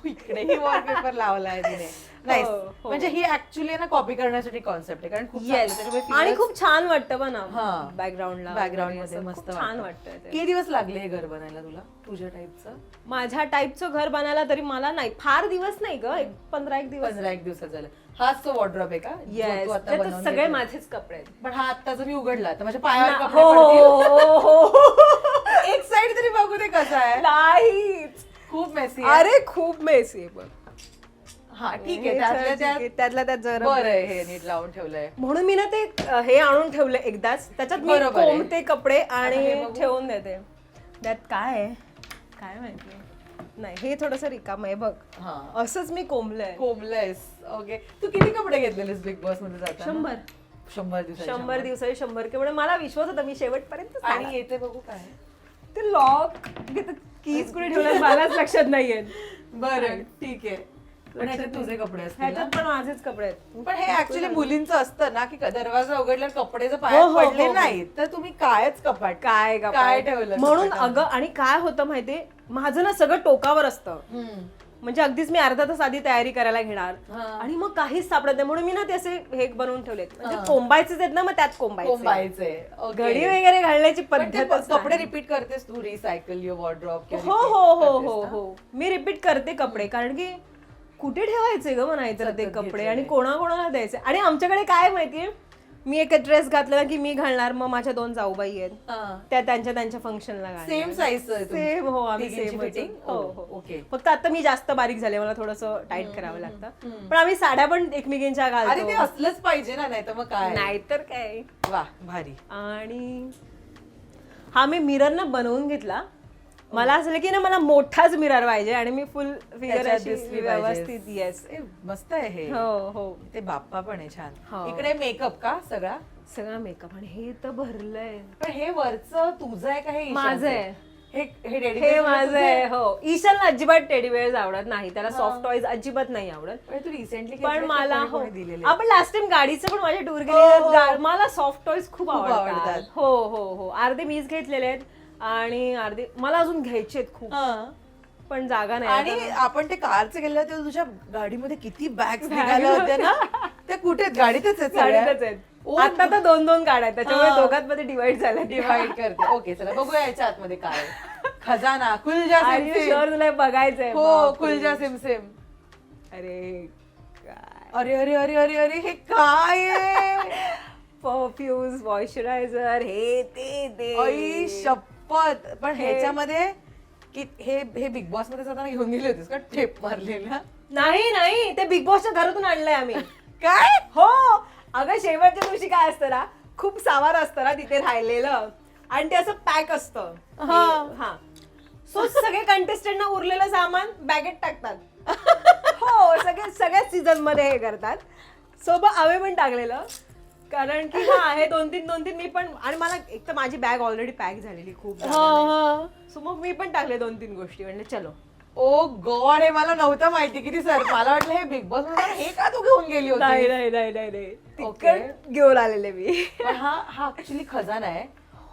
इकडेही वॉलपेपर लावलाय तिने. नाईस. हो. म्हणजे ही ऍक्च्युली ना कॉपी करण्यासाठी कॉन्सेप्ट आहे कारण खूप चांगलं येस त्याच्यामुळे आणि feelers- खूप छान वाटतं पण हा. बॅकग्राऊंडला बॅकग्राऊंड मध्ये मस्त छान वाटतं ते. किती दिवस लागले हे घर बनायला तुला तुझ्या टाईपचं. माझ्या टाईपचं घर बनायला तरी मला नाही फार दिवस नाही ग 15 दिवस 15 दिवसात झालं. हाच तो वॉर्डरोब आहे का जो येस तू आता बनवून सगळे घेतला? माझेच कपडे आहेत. पण हा आता जर मी उघडला तर माझ्या पायावर हो कपडे पडतील. हो, हो. एक साइड तरी बघू दे कसा आहे. नाहीच खूप मेसी अरे खूप मेसी आहे बघ हा ठीक आहे त्यातल्या त्यात त्यातल्या त्यात जरा बरं आहे हे नीट लावून ठेवलंय. म्हणून मी ना ते हे आणून ठेवले एकदाच त्याच्यात मी बरोबर आहे. कोंबते कपडे हे आणि बघू. ठेवून देते त्यात काय आहे काय माहिती नाही हे थोडस रिकाम आहे बघ हा असंच मी कोंबलंय कोंबलंयस. ओके तू किती कपडे घेतलेलेस बिग बॉस मध्ये जाताना. 100 दिवसाचे 100 दिवसाचे 100 केवळ मला विश्वास होता मी शेवटपर्यंत आणि सांगणार. येते बघू काय ते लॉक कीज कुठे ठेवलं मलाच लक्षात नाहीये बरं ठीक आहे. पण ह्याच्यात तुझे कपडे असतील ना? ह्याच्यात पण माझेच कपडे आहेत पण हे ऍक्च्युली मुलींचं असतं ना की दरवाजा उघडल्यावर कपडे जर हो, पायात हो, पडले हो. नाहीत तर तुम्ही कायच कपाट काय काय ठेवलं म्हणून कपाटात? अगं आणि काय होतं माहितीये माझं ना सगळं टोकावर असतं हम्म. म्हणजे अगदीच मी अर्धा तास आधी तयारी करायला घेणार हा. आणि मग काहीच सापडत नाही म्हणून मी ना ते असे हे बनवून ठेवलेत म्हणजे कोंबायचेच आहेत ना मग त्यात कोंबायचे कोंबायचे. ओके. घडी वगैरे घालण्याची पण ते पद्धत कपडे रिपीट करतेस तू रिसायकल युअर वॉर्डरोब हो हो हो हो हो मी रिपीट करते कपडे कारण की कुठे ठेवायचे ग मग नाहीतर ते सतत कपडे घेतलेले. आणि कोणाकोणाला द्यायचे आणि आमच्याकडे काय माहितीये मी एक ड्रेस घातला की मी घालणार मग माझ्या 2 जाऊबाई आहेत त्या त्यांच्या फंक्शनला सेम साईज सेम हो आम्ही सेम फिटिंग हो हो ओके. फक्त आता मी जास्त बारीक झाले मला थोडस टाईट करावं लागतं पण आम्ही साड्या पण एकमेकींच्या अरे ते घालतो असलंच पाहिजे ना नाही तर मग काय. नाहीतर काय वा भारी. आणि हा मी मिरर ना बनवून घेतला मला असं की ना मला मोठाच मिरर पाहिजे आणि मी फुल फिगर त्याच्यात अशी दिसली पाहिजे. व्यवस्थित येस ए, मस्त आहे हे. हो हो ते बाप्पा पण आहे हो. छान. इकडे मेकअप का सगळा. सगळा मेकअप आणि हे तर भरलंय पण हे वरचं तुझं आहे का हे ईशानचं? माझं आहे. हे हे हे dedication माझं तुझं आहे हो ईशानला अजिबात टेडी बेअर्स आवडत नाही त्याला सॉफ्ट टॉईज अजिबात नाही आवडत पण तू रिसेंटली पण मला हो दिलेले आपण लास्ट टाइम गाडीचं पण माझ्या टूर हो. गेले मला सॉफ्ट टॉईज खूप आवडतात. आवडतात हो हो हो अर्धे मीच घेतलेले आहेत आणि अर्धे मला अजून घ्यायचे आहेत खूप पण जागा नाही आणि आपण ते कारचे गेले तेव्हा तुझ्या गाडीमध्ये किती बॅग्स निघाल्या होत्या ना त्या कुठे आहेत? गाडीतच आहेत सगळ्या? गाडीतच आहेत आता तर 2-2 गाड्या आहेत त्याच्यामुळे हा. दोघांमध्ये डिवाइड झालं डिवाइड करते. ओके चला बघूया याच्या आतमध्ये काय आहे. खजाना कुलजा आणि सिमसिम. शुअर तुला हे बघायचंय हो बापरे. कुलजा सिमसिम. अरे काय अरे अरे अरे अरे अरे हे काय आहे. परफ्यूज मॉइश्चरायझर हे ते आई शपथ. पण ह्याच्यामध्ये की हे बिग बॉस मध्ये जाताना घेऊन गेली होतीस का ठेप मारलेला. नाही नाही ते बिग बॉसच्या घरातून आणलंय आम्ही काय हो अगं शेवटच्या दिवशी काय असतं ना खूप सामान असतं ना तिथे राहिलेलं आणि ते असं पॅक असतं हा सो सगळे कंटेस्टंट ना उरलेलं सामान बॅगेत टाकतात हो सगळ्याच सीझन मध्ये हे करतात सो मग आम्ही पण टाकलेलं कारण की हा हे 2-3 मी पण आणि मला एक तर माझी बॅग ऑलरेडी पॅक झालेली खूप सो मग मी पण टाकले 2-3 गोष्टी म्हणजे चलो ओ गॉड हे मला नव्हतं माहिती किती सर मला वाटलं हे बिग बॉस मध्ये हे का तू घेऊन गेली नाही होती. नाही Okay. तिकट घेऊन आलेले मी पण हा ऍक्च्युली खजाना आहे.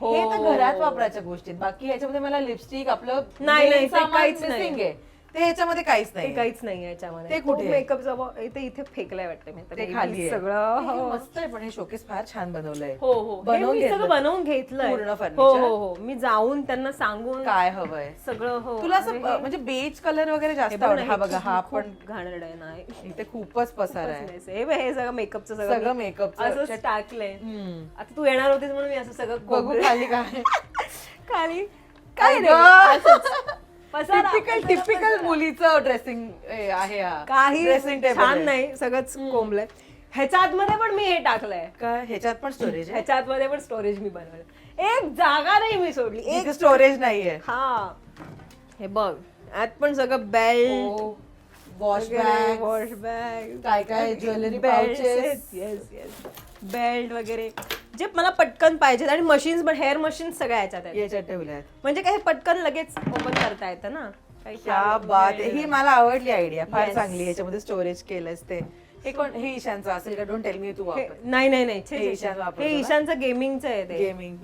हो. हे तर घरात वापरायच्या गोष्टी आहेत. बाकी ह्याच्यामध्ये मला लिपस्टिक आपलं नाही, main ते सामान काहीच नाही. missing आहे. ते ह्याच्यामध्ये काहीच ते नाही. काहीच नाही याच्यामध्ये ते कुठे? मेकअप इथे फेकलाय वाटतं मी ते खाली आहे. सगळं हे हो. मस्त आहे पण हे शोकेस फार छान बनवलंय. हो हो हे बनवून मी घेतलं. सगळं बनवून घेतलंय पूर्ण हो furniture? हो हो मी जाऊन त्यांना सांगून काय हवंय सगळं हो तुला असं अरे हे- म्हणजे बेज कलर वगैरे हे जास्त बघ ना, आवडत. हा हे बघा खूप- हा खूप पण घाणेरडं आहे नाही इथे खूपच पसार आहे. हे सगळं मेकअपचं सगळं मेकअपचं. असंच टाकलंय हम्म. आता तू येणार होतीस म्हणून मी असं सगळं बघू कोंबलं. खाली काय खाली काय नाही, टिपिकल मुलीचं ड्रेसिंग आहे हा. काही ड्रेसिंग टेबल छान नाही, सगळंच कोंबलंय. ह्याच्या आतमध्ये पण मी हे टाकलंय, काय ह्याच्यात पण स्टोरेज आहे? ह्याच्या आतमध्ये पण स्टोरेज मी बनवलं. एक जागा नाही मी सोडली, एक स्टोरेज नाहीये. हा हे बघ, आत पण सगळं belt, wash bag, wash bag, काय काय jewellery pouches, yes yes, belt वगैरे जे मला पटकन पाहिजेत. आणि मशीन्स पण, हेअर मशीन्स सगळ्या याच्यात आहेत, याच्यात ठेवल्या आहेत. म्हणजे काही पटकन लगेच ओपन करता येतं ना. काही क्या बात आहे, ही मला आवडली आयडिया, फार चांगली. याच्यामध्ये स्टोरेज केलंच ते. हे कोण, हे ईशानचं असेल का? डोंट टेल मी तू वापर. नाही नाही नाही, हे ईशान वापरतो हे ईशानचं गेमिंगचं आहे ते. गेमिंग.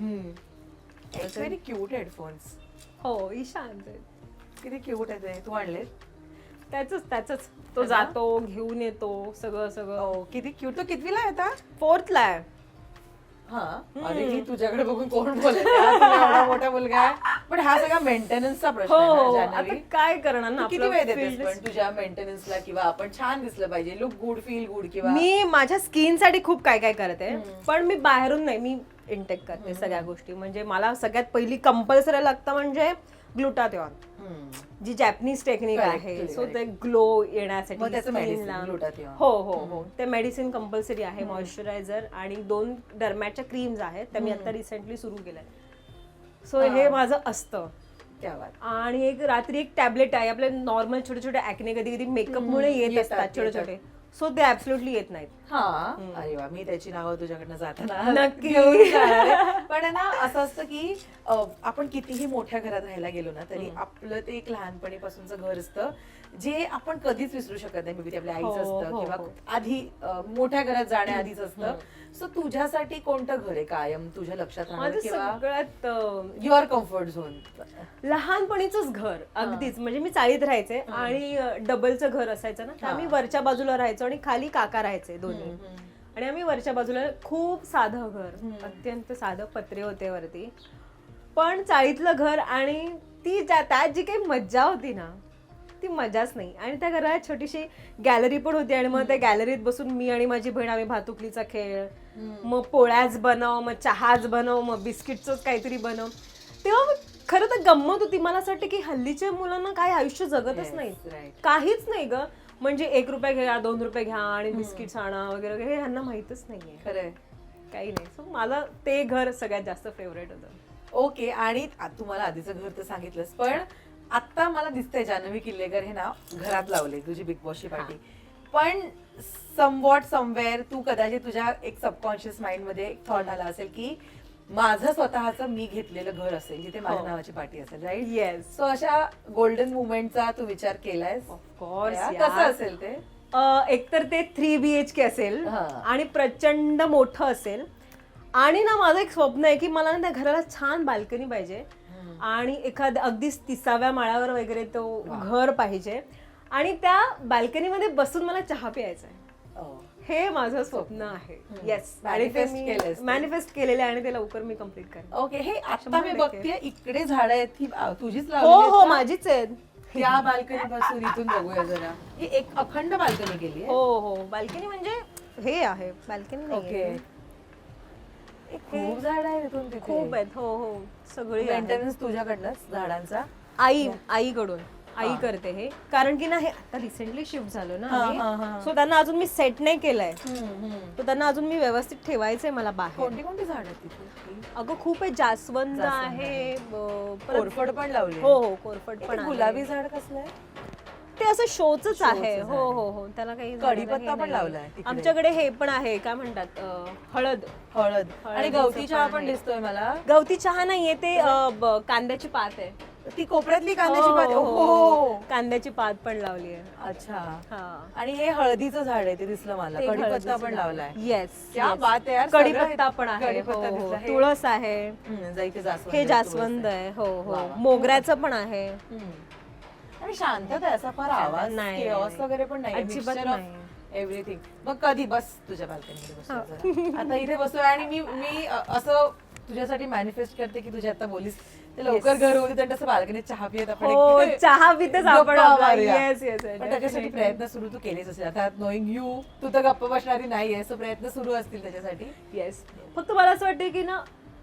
Very cute headphones. हो, ईशानचं. किती क्यूट आहे ते. तू आणले? त्याच तो जातो, घेऊन येतो सगळं सगळं. किती क्यूट. तो कितवीला आहे आता? 4th ला आहे. हा, अरे ही तुझ्याकडे बघून कोण बोलत एवढा मोठा मुलगा आहे. पण हा सगळा मेंटेनन्सचा प्रश्न आहे ना, हो, जान्हवी. आता काय करणार ना, तू किती आपलं वेळ देतेस field- पण तुझ्या मेंटेनन्सला, किंवा आपण छान दिसलं पाहिजे, लुक गुड, फील गुड, किंवा मी माझ्या स्किन साठी खूप काय काय करते, पण मी बाहेरून नाही, मी इनटेक करते सगळ्या गोष्टी. म्हणजे मला सगळ्यात पहिली कंपल्सरी लागतं म्हणजे ग्लुटाथिओन, जी जॅपनीज टेक्निक आहे. सो ते ग्लो येण्यासाठी मग त्याचं medicine, skin ला. glutathione. हो हो हो, ते मेडिसिन कंपल्सरी आहे. मॉइश्चरायझर आणि 2 डर्मॅटच्या क्रीम्स आहेत, त्या मी आता रिसेंटली सुरू केल्या. सो हे माझं असतं. क्या बात. आणि एक रात्री एक टॅबलेट आहे, आपले नॉर्मल छोटे छोटे ऍक्ने कधी कधी मेकअपमुळे येत असतात छोटे छोटे, सो ते ऍब्सोल्युटली येत नाहीत. हा, अरे वा, मी त्याची नावं तुझ्याकडनं जाताना नक्की. घेऊन जाणार आहे. पण ना असं असतं की आपण कितीही मोठ्या घरात राहायला गेलो ना, तरी आपलं ते एक लहानपणीपासूनचं घर असतं जे आपण कधीच विसरू शकत नाही. मे बी आपल्या आईचं असतं, किंवा आधी मोठ्या घरात जाण्याआधीच असतं. सो तुझ्यासाठी कोणतं घर आहे कायम तुझ्या लक्षात राहणार, किंवा सगळ्यात युअर कम्फर्ट झोन? लहानपणीच घर अगदीच. म्हणजे मी चाळीत राहायचे आणि डबलचं घर असायचं ना, आम्ही वरच्या बाजूला राहायचो आणि खाली काका राहायचे दोन्ही. आणि आम्ही वरच्या बाजूला, खूप साधं घर, अत्यंत साधं, पत्रे होते वरती, पण चाळीतलं घर. आणि ती त्यात जी काही मज्जा होती ना, ती मजाच नाही. आणि त्या घरात छोटीशी गॅलरी पण होती, आणि मग त्या गॅलरीत बसून मी आणि माझी बहीण आम्ही भातुकलीचा खेळ, मग पोळ्याच बनव, मग चहाच बनव, मग बिस्किटच काहीतरी बनव. तेव्हा खरं तर गंमत होती. मला असं वाटतं की हल्लीच्या मुलांना काही आयुष्य जगतच नाही, काहीच नाही ग. म्हणजे 1 रुपया घ्या, 2 रुपये घ्या आणि बिस्किट्स आणा वगैरे वगैरे, हे ह्यांना माहितच नाहीये. खरंय, काही नाही. सो मला ते घर सगळ्यात जास्त फेवरेट होतं. ओके. आणि तुम्हाला आधीचं घर तर सांगितलंस, पण आता मला दिसतंय जान्हवी किल्लेकर हे नाव घरात लावले तुझी बिग बॉसची पार्टी. पण समवॉट समवेअर तू कदाचित तुझ्या एक सबकॉन्शियस माइंड मध्ये एक थॉट आला असेल की माझं स्वतःचं मी घेतलेलं घर असेल जिथे माझ्या नावाची पार्टी असेल, राईट? येस. सो अशा गोल्डन मुवमेंटचा तू विचार केलायस? ऑफकोर्स. कसं असेल ते? एकतर ते 3 BHK असेल हा. आणि प्रचंड मोठं असेल. आणि ना माझं एक स्वप्न आहे की मला ना त्या घराला छान बाल्कनी पाहिजे, आणि एखाद्या अगदीच 30व्या माळ्यावर वगैरे तो घर पाहिजे, आणि त्या बाल्कनीमध्ये बसून मला चहा प्यायचा आहे. हे माझं स्वप्न आहे. येस, मॅनिफेस्ट केलेलं आहे आणि ते लवकर मी कम्प्लीट करेन. ओके. हे आता मी बघते इकडे झाड आहेत, ही तुझीच हो लावलेली हो, आहेत का? माझीच आहेत. त्या बाल्कनी पासून इथून बघूया जरा. ही एक अखंड बाल्कनी केली आहे. हो हो, बाल्कनी म्हणजे हे आहे, बाल्कनी ओके. खूप झाड आहेत इथून तिथे. खूप आहेत. हो हो, सगळी मेंटेनन्स तुझ्याकडनंच झाडांचा? आईकडून. आई करते हे, कारण की ना हे आता रिसेंटली शिफ्ट झालो ना हा. आम्ही. सो त्यांना अजून मी सेट नाही केलंय, तर त्यांना अजून मी व्यवस्थित ठेवायचंय मला बाहेर. कोणती कोणती झाड आहेत तिथे? अगं खूप आहे, जास्वंद आहे, परत कोरफड पण लावली? हो हो, कोरफड पण आहे. गुलाबी झाड कसलं आहे? ते असं शोच आहे. हो हो हो, त्याला काही कढीपत्ता पण लावलाय तिकडे. आमच्याकडे हे पण आहे, काय म्हणतात, हळद. हळद आणि गवती चहा पण दिसतोय मला. गवती चहा नाहीये, ते कांद्याची पात आहे. ती कोपऱ्यातली कांद्याची पात? हो, हो, कांद्याची पात पण लावली आहे. अच्छा. हा. आणि हे हळदीचं झाड आहे ते दिसलं मला. ते कढीपत्ता हळदीचं पण झाड. लावलाय. येस, क्या बात आहे यार. कढीपत्ता पण आहे. कढीपत्ता हो, हो. दिसला. तुळस आहे, जायचे जास्वंद. हे जास्वंद आहे. हो हो, वा, वा. मोगऱ्याचं पण आहे. आणि शांतता आहे, असा फार आवाज नाही, chaos वगैरे पण नाही, अजिबात नाही. एव्हरीथिंग. मग कधी बस तुझ्या बाल्कनीमध्ये बसूया. आता इथे बसूया आणि मी असं तुझ्यासाठी मॅनिफेस्ट करते की तुझ्या आता बोलीस ते लवकर घर होते तर तसं बाल्कनीत चहा पियत आपण हो, चहा पितेच आपण. गप्पा मारूया. Yes yes. पण त्याच्यासाठी प्रयत्न सुरू तू केलेच असेल. आता नोईंग यू, तू तर गप्प बसणारी नाहीये, सो प्रयत्न सुरू असतील त्याच्यासाठी. येस. फक्त मला असं वाटतं की ना,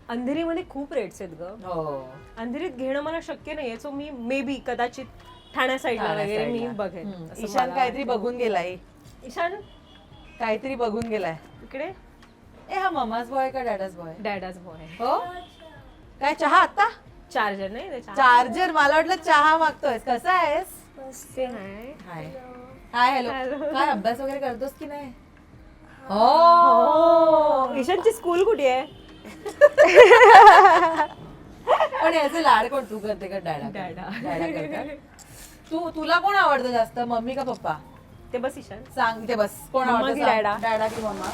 अंधेरीमध्ये खूप रेट्स आहेत ग. हो अंधेरीत घेणं मला शक्य नाहीये. सो मी मे बी कदाचित ठाण्या साईडला वगैरे मी बघेन. असं ईशान मला- काहीतरी बघून गेलाय, ईशान काहीतरी बघून गेलाय. इकडे ए हा ममाज बॉय का डॅडाज बॉय? डॅडाच बॉय. हो काय चहा आता? चार्जर नाही त्याच्या. चार्जर, मला वाटलं चहा मागतोय. कसा आहेस? ते नाही. हाय हाय हॅलो. Hello. काय अभ्यास वगैरे करतोस की नाही? हो ईशानची स्कूल कुठे आहे? पण याचे लाड कोण, तू करते का डॅडा? डॅडा. डॅडा करतात. तुला कोण आवडतं जास्त, मम्मी का पप्पा? ते बस ईशान. सांग ते बस, कोण मम्मा आवडतं की सांग. डॅडा? डॅडा की मम्मा?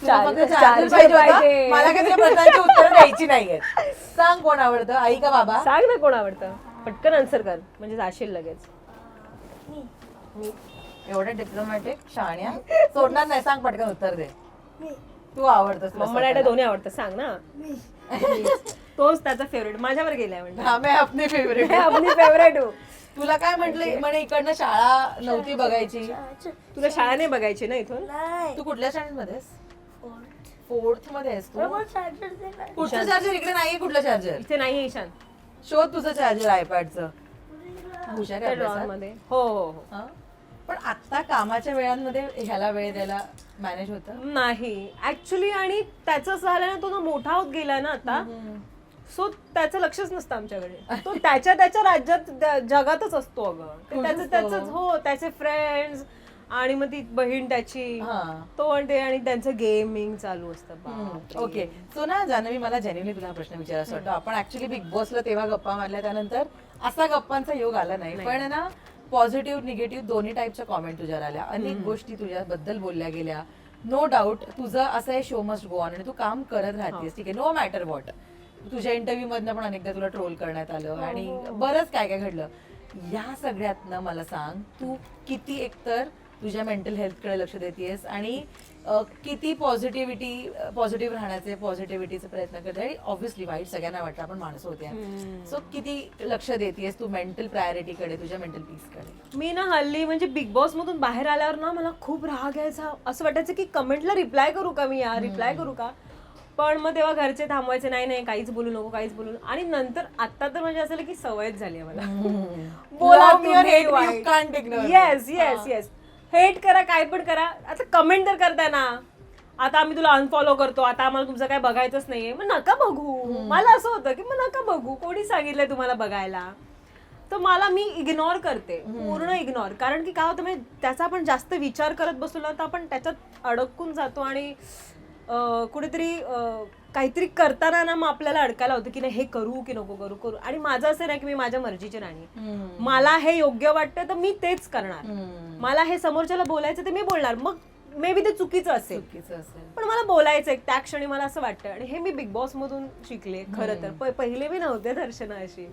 तुला चार्जर फक्त चार्जर पाहिजे होतं? मला काही तुला प्रश्नांची उत्तरं द्यायची नाहीयेत. सांग कोण आवडतं, आई का बाबा? सांग ना कोण आवडतं, पटकन आन्सर कर म्हणजे जाशील लगेच. एवढं डिप्लोमॅटिक शाण्या सोडणार नाही. सांग पटकन उत्तर दे. तू आवडतोस तुला मम्मा डॅडा स्वतःला? दोन्ही आवडतं, सांग ना. तोच त्याचा फेवरेट, माझ्यावर गेलाय म्हणजे. हा मैं अपनी फेवरेट. आपली फेवरेट हो. तुला काय म्हंटल म्हणे, इकडनं शाळा नव्हती बघायची? तुला शाळा नाही बघायची ना इथून? तू कुठल्या शाळेमध्ये आहेस? 4th मध्ये आहेस तू? कुठचं चार्जर? इकडे नाहीये कुठलं चार्जर. इथे नाहीये ईशान. शोध तुझं चार्जर आयपॅडचं. हुशार आहे त्या ड्रॉअर अभ्यासात. मध्ये. हो हो हो. हा? पण आता कामाच्या वेळांमध्ये ह्याला वेळ द्यायला मॅनेज होतं? नाही ऍक्च्युली, आणि त्याचं असं झालं ना, तो ना मोठा होत गेला ना आता, सो त्याचं लक्षच नसतं आमच्याकडे. तो त्याच्या राज्यात जगातच असतो अगं. ते त्याचं त्याचंच. हो, त्याचे फ्रेंड्स आणि मग ती बहीण त्याची, हा. तो आणि ते, आणि त्यांचं गेमिंग चालू असतं. बापरे. ओके. सो ना जान्हवी, मला जेन्युइनली तुला हा प्रश्न विचारायचा वाटतो. आपण ऍक्च्युली बिग बॉसला तेव्हा गप्पा मारल्या, त्यानंतर असा गप्पांचा योग आला नाही. पण ना पॉझिटिव्ह निगेटिव्ह दोन्ही टाईपच्या कॉमेंट तुझ्यावर आल्या, अनेक गोष्टी तुझ्याबद्दल बोलल्या गेल्या. नो डाऊट तुझं असं आहे, शो मस्ट गो ऑन, आणि तू काम करत राहतेस, ठीक आहे, नो मॅटर व्हॉट. तुझ्या इंटरव्ह्यू मधनं पण अनेकदा तुला ट्रोल करण्यात आलं आणि बरंच काय काय घडलं. या सगळ्यातनं मला सांग, तू किती एकतर तुझ्या मेंटल हेल्थकडे लक्ष देतेस आणि किती पॉझिटिव्ह राहण्याचे, पॉझिटिव्हिटीचे प्रयत्न करते, आणि ऑब्व्हियसली वाईट सगळ्यांना वाटतं, आपण माणसं होते. सो किती लक्ष देतेस तू मेंटल प्रायोरिटीकडे, तुझ्या मेंटल पीसकडे? मी ना हल्ली म्हणजे बिग बॉस मधून बाहेर आल्यावर ना मला खूप राग यायचा. असं वाटायचं की कमेंटला रिप्लाय करू का मी, यार रिप्लाय करू का. पण मग तेव्हा घरचे थांबवायचे, नाही नाही काहीच बोलू नको, काहीच बोलू नको. आणि नंतर आता तर म्हणजे असं की सवयच झाली आहे मला. बोला येस येस येस, हेट करा, काय पण करा, आता कमेंट तर करताय ना. आता आम्ही तुला अनफॉलो करतो, आता आम्हाला तुमचं काय बघायचंच नाहीये, मग नका बघू. मला असं होतं की मग नका बघू, कोणी सांगितलंय तुम्हाला बघायला. तर मी इग्नोर करते, पूर्ण इग्नोर. कारण की काय होतं म्हणजे त्याचा आपण जास्त विचार करत बसलो ना तर आपण त्याच्यात अडकून जातो, आणि कुठेतरी काहीतरी करताना ना मग आपल्याला अडकायला होतं की नाही हे करू की नको करू. आणि माझं असं नाही की मी माझ्या मर्जीची राणी, मला हे योग्य वाटतं तर मी तेच करणार. मला हे समोरच्याला बोलायचं तर मी बोलणार, मग मे बी ते चुकीचं असेल, पण मला बोलायचं त्या क्षणी, मला असं वाटतं. आणि हे मी बिग बॉस मधून शिकले खरं तर. पहिले मी नव्हते दर्शना अशी,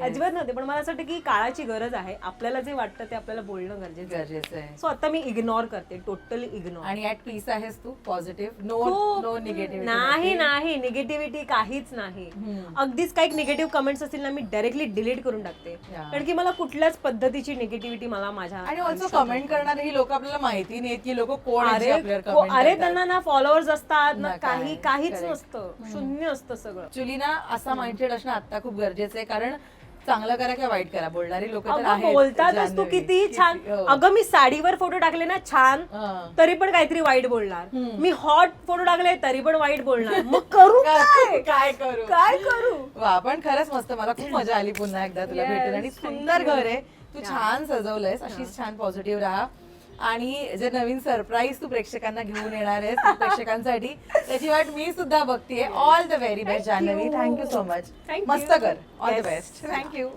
अजिबात नव्हते. पण मला असं वाटतं की काळाची गरज आहे, आपल्याला जे वाटतं ते आपल्याला बोलणं गरजेचं आहे. सो आता मी इग्नोर करते, टोटली इग्नोर. आणि ऍट पीस आहेस तू, पॉझिटिव्ह, नो निगेटिव्ह? नाही निगेटिव्हिटी काहीच नाही. अगदीच काही निगेटिव्ह कमेंट्स असतील ना, मी डायरेक्टली डिलीट करून टाकते. कारण की मला कुठल्याच पद्धतीची निगेटिव्हिटी मला माझ्या. आणि ऑल्सो कमेंट करणारे ही लोक आपल्याला माहिती नाहीत की लोक कोण आहेत जे आपल्यावर comment अरे करतात. त्यांना ना फॉलोअर्स असतात ना, ना काय, काहीच correct. नसतं, शून्य असतं सगळं. ऍक्च्युली ना असा माइंडसेट असणं आता खूप गरजेचं आहे, कारण चांगलं करा किंवा वाईट करा, बोलणारी लोक तर अगं आहेत. बोलतातच, तू किती छान. अगं मी साडीवर फोटो टाकले ना छान, तरी पण काहीतरी वाईट बोलणार. मी हॉट फोटो टाकले तरी पण वाईट बोलणार. मग करू काय करू काय करू. वा, पण खरंच मस्त, मला खूप मजा आली पुन्हा एकदा तुला भेटून. आणि सुंदर घर आहे, तू छान सजवलंयस, अशीच छान पॉझिटिव्ह राहा. आणि जे नवीन सरप्राईज तू प्रेक्षकांना घेऊन येणार आहेस प्रेक्षकांसाठी, त्याची वाट मी सुद्धा बघतीये. All the very best Janhavi, thank you so much. मस्त कर, ऑल द बेस्ट. थँक्यू.